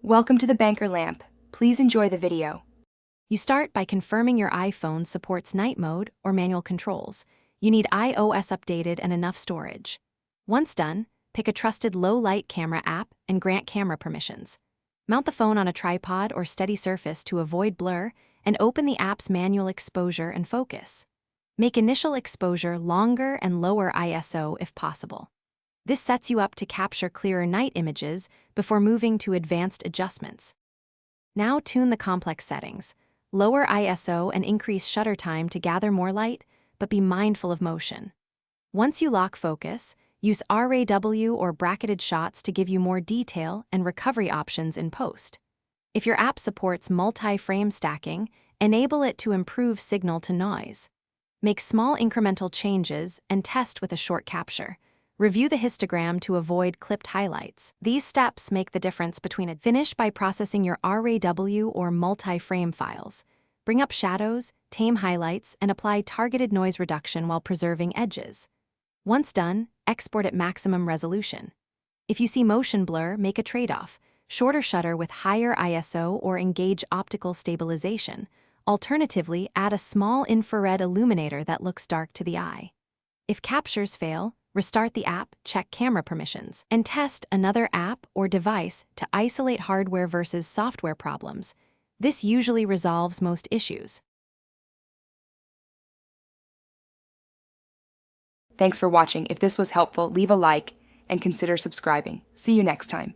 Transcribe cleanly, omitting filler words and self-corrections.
Welcome to the Banker Lamp. Please enjoy the video. You start by confirming your iPhone supports night mode or manual controls. You need iOS updated and enough storage. Once done, pick a trusted low-light camera app and grant camera permissions. Mount the phone on a tripod or steady surface to avoid blur and open the app's manual exposure and focus. Make initial exposure longer and lower ISO if possible. This sets you up to capture clearer night images before moving to advanced adjustments. Now tune the complex settings. Lower ISO and increase shutter time to gather more light, but be mindful of motion. Once you lock focus, use RAW or bracketed shots to give you more detail and recovery options in post. If your app supports multi-frame stacking, enable it to improve signal to noise. Make small incremental changes and test with a short capture. Review the histogram to avoid clipped highlights. These steps make the difference between a finish by processing your RAW or multi-frame files. Bring up shadows, tame highlights, and apply targeted noise reduction while preserving edges. Once done, export at maximum resolution. If you see motion blur, make a trade-off. Shorter shutter with higher ISO or engage optical stabilization. Alternatively, add a small infrared illuminator that looks dark to the eye. If captures fail, restart the app, check camera permissions, and test another app or device to isolate hardware versus software problems. This usually resolves most issues. Thanks for watching. If this was helpful, leave a like and consider subscribing. See you next time.